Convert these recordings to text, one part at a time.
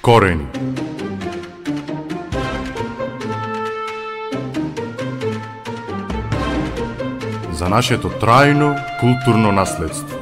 Корени. За нашето трајно културно наследство.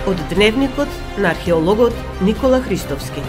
Од дневникот на археологот Никола Христовски.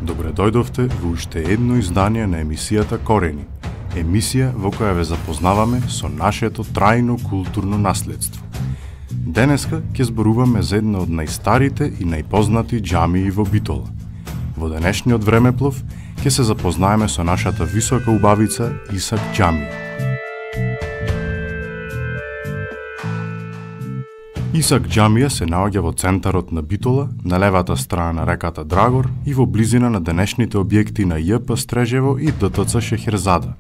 Добре дојдовте во уште едно издание на емисијата Корени. Емисија во која ве запознаваме со нашето трајно културно наследство. Денеска ќе зборуваме за една од најстарите и најпознати џамии во Битола. Во денешниот времеплов ќе се запознаеме со нашата висока убавица Исак џамија. Исак џамија се наоѓа во центарот на Битола, на левата страна на реката Драгор и во близина на денешните објекти на ЈП Стрежево и ДТЦ Шехерзада.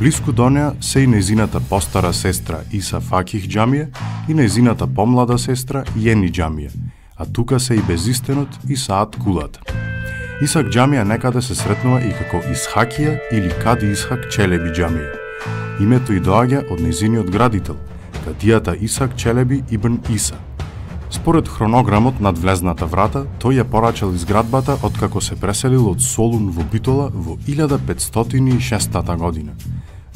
Блиску до неа се и нејзината постара сестра Иса Факих џамија и нејзината помлада сестра Јени џамија, а тука се и безистенот Исаат Кулата. Исак џамија некаде се сретнува и како Исхакија или Кади Исхак Челеби џамија. Името и доаѓа од нејзиниот градител, Кадијата Исак Челеби ибн Иса. Според хронограмот над влезната врата, тој ја порачал изградбата откако се преселил од Солун во Битола во 1506 година.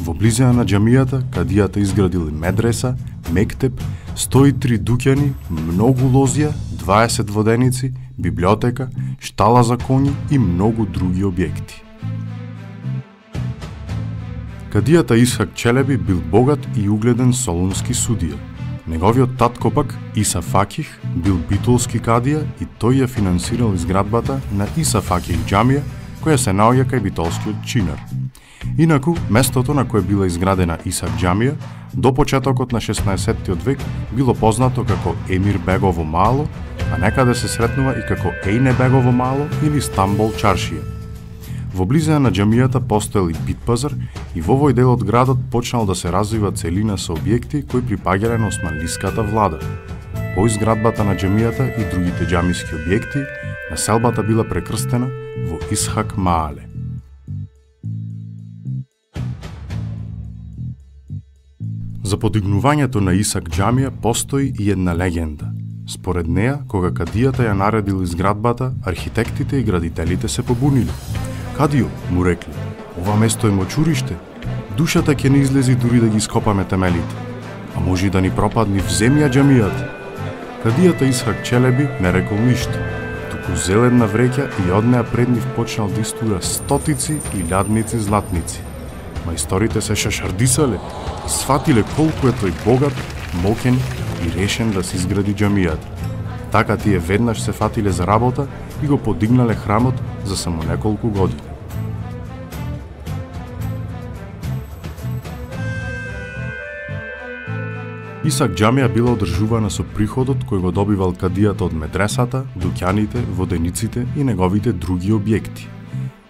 Во близина на џамијата, Кадијата изградил медреса, мектеп, 103 дуќани, многу лозија, 20 воденици, библиотека, штала за коњи и многу други објекти. Кадијата Исхак Челеби бил богат и угледен солунски судија. Неговиот татко пак, Иса Факих, бил битолски кадија и тој ја финансирал изградбата на Иса Факих џамија, која се наоѓа кај битолскиот чинар. Инаку, местото на кое била изградена Исак џамија, до почетокот на 16-тиот век било познато како Емир Бегово мало, а некаде се сретнува и како Ејне Бегово мало или Стамбол чаршија. Во близина на џамијата постоел и битпазар и во овој дел од градот почнал да се развива целина со објекти кои припаѓале на османлиската влада. По изградбата на џамијата и другите џамиски објекти, населбата била прекрстена во Исхак Маале. За подигнувањето на Исак џамија постои и една легенда. Според неа, кога кадијата ја наредил изградбата, архитектите и градителите се побуниле. Кадио, му рекли, ова место е мочуриште, душата ќе не излези дури да ги ископаме темелите, а може и да ни пропадни в земја џамијата. Кадијата Исхак Челеби не рекол ништо, туку зел една вреќа и од неа пред нив почнал да истура стотици и илјадници златници. Мајсторите се шашардисале и сватиле колку е тој богат, моќен и решен да се изгради џамијата. Така тие веднаш се фатиле за работа и го подигнале храмот за само неколку години. Исак џамија била одржувана со приходот кој го добивал кадијата од медресата, дуќаните, водениците и неговите други објекти.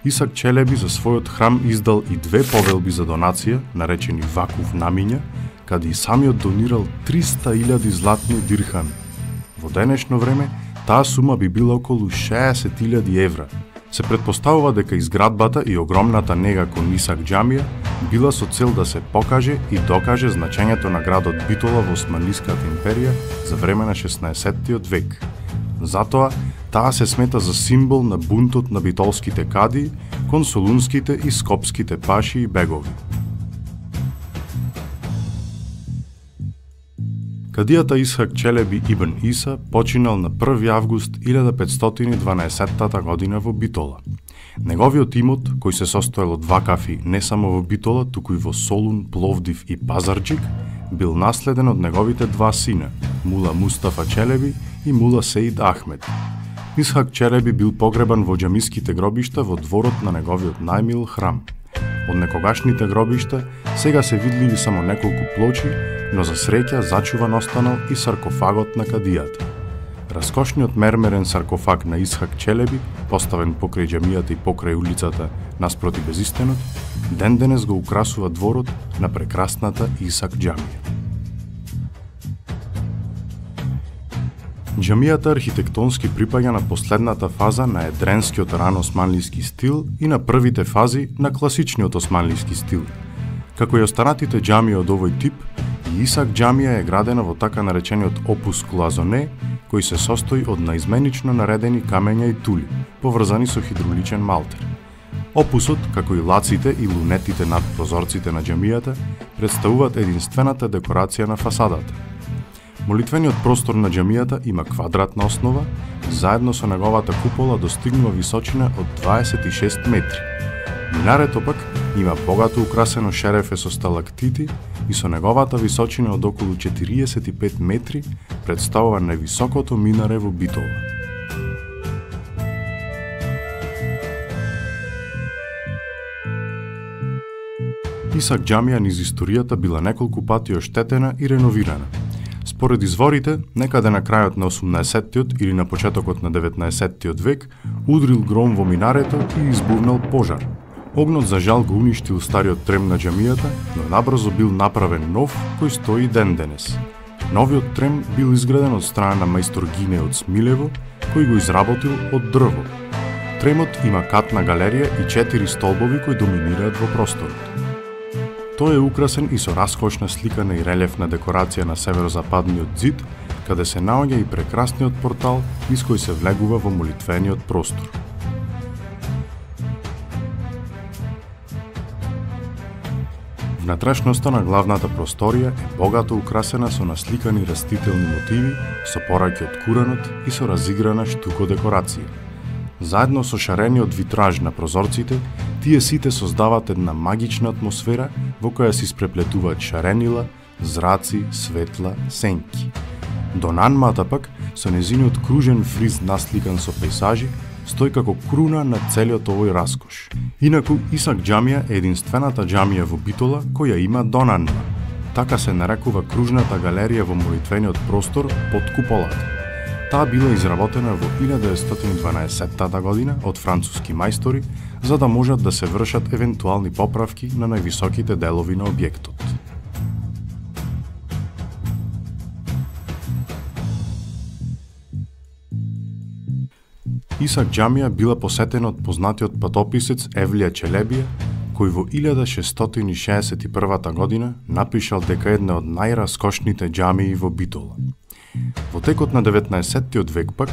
Исак Челеби за својот храм издал и 2 повелби за донација, наречени вакуф намиња, каде и самиот донирал 300.000 златни дирхами. Во денешно време, таа сума би била околу 60.000 евра. Се претпоставува дека изградбата и огромната нега кон Исак џамија била со цел да се покаже и докаже значењето на градот Битола во Османлиската империја за време на 16-тиот век. Затоа, таа се смета за символ на бунтот на битолските кадии кон солунските и скопските паши и бегови. Кадијата Исхак Челеби ибн Иса починал на 1 август 1512 година во Битола. Неговиот имот, кој се состоел од вакафи не само во Битола, туку и во Солун, Пловдив и Пазарџик, бил наследен од неговите 2 сина, Мула Мустафа Челеби и Мула Сеид Ахмед. Исхак Челеби бил погребан во џамиските гробишта во дворот на неговиот најмил храм. Од некогашните гробишта сега се видливи само неколку плочи, но за среќа зачуван останал и саркофагот на кадијата. Раскошниот мермерен саркофаг на Исхак Челеби, поставен покрај џамијата и покрај улицата наспроти безистенот, ден денес го украсува дворот на прекрасната Исак џамија. Џамијата архитектонски припаѓа на последната фаза на едренскиот рано-османлиски стил и на првите фази на класичниот османлиски стил. Како и останатите џамии од овој тип, и Исак џамија е градена во така наречениот опус клоазоне, кој се состои од наизменично наредени камења и тули, поврзани со хидравличен малтер. Опусот, како и лаците и лунетите над прозорците на џамијата, представуваат единствената декорација на фасадата. Молитвениот простор на џамијата има квадратна основа и заедно со неговата купола достигнува височина од 26 метри. Минарето пак има богато украсено шерефе со сталактити и со неговата височина од околу 45 метри представува највисокото минаре во Битола. Исак џамија низ историјата била неколку пати оштетена и реновирана. Според изворите, некаде на крајот на 18-тиот или на почетокот на 19-тиот век, удрил гром во минарето и избувнал пожар. Огнот за жал го уништил стариот трем на џамијата, но набрзо бил направен нов кој стои ден денес. Новиот трем бил изграден од страна на мајстор Гине од Смилево, кој го изработил од дрво. Тремот има катна галерија и 4 столбови кои доминираат во просторот. Тој е украсен и со раскошна сликана и релефна декорација на северозападниот зид, каде се наоѓа и прекрасниот портал низ кој се влегува во молитвениот простор. Внатрешноста на главната просторија е богато украсена со насликани растителни мотиви, со пораки од куранот и со разиграна штуко декорација. Заедно со шарениот витраж на прозорците, тие сите создаваат една магична атмосфера во која се испреплетуваат шаренила, зраци, светла, сенки. Донанмата пак, со незиниот кружен фриз насликан со пејзажи, стои како круна на целиот овој раскош. Инаку, Исак џамија е единствената џамија во Битола која има донанма. Така се нарекува кружната галерија во молитвениот простор под куполата. Таа била изработена во 1912 година од француски мајстори, за да можат да се вршат евентуални поправки на највисоките делови на објектот. Исак џамија била посетена од познатиот патописец Евлија Челебија, кој во 1661 година напишал дека една од најраскошните џамии во Битола. Во текот на 19-тиот век пак,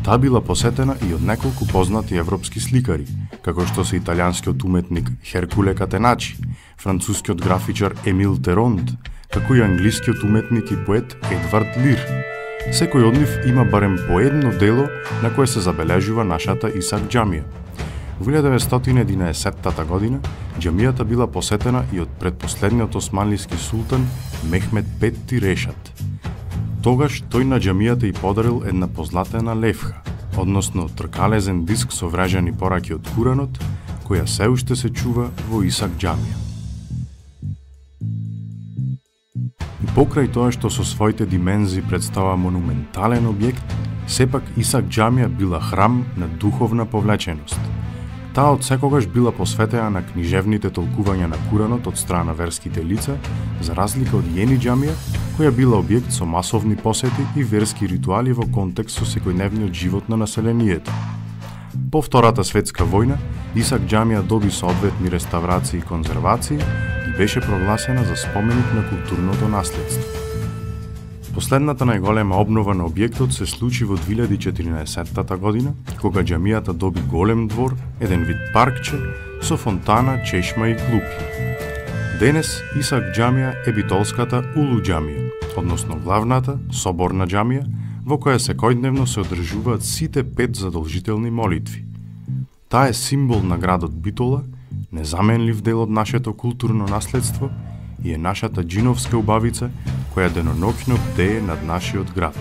таа била посетена и од неколку познати европски сликари, како што се италијанскиот уметник Херкуле Катеначи, францускиот графичар Емил Теронд, како и англискиот уметник и поет Едвард Лир. Секој од нив има барем по едно дело на кое се забележува нашата Исак џамија. Во 1911 година џамијата била посетена и од предпоследниот османлиски султан Мехмед V Решат. Тогаш тој на џамијата и подарил една позлатена левха, односно тркалезен диск со врежани пораки од куранот, која се уште се чува во Исак џамија. И покрај тоа што со своите димензии представува монументален објект, сепак Исак џамија била храм на духовна повлеченост. Таа од секогаш била посветена на книжевните толкувања на Куранот од страна на верските лица, за разлика од Јени џамија, која била објект со масовни посети и верски ритуали во контекст со секојдневниот живот на населението. По Втората светска војна, Исак џамија доби соодветни реставрации и конзервации и беше прогласена за споменик на културното наследство. Последната најголема обнова на објектот се случи во 2014 година, кога џамијата доби голем двор, еден вид паркче, со фонтана, чешма и клупи. Денес Исак џамија е битолската Улу џамија, односно главната, соборна џамија, во која секојдневно се одржуваат сите 5 задолжителни молитви. Таа е символ на градот Битола, незаменлив дел од нашето културно наследство и е нашата џиновска убавица која деноноќно бдее над нашиот град.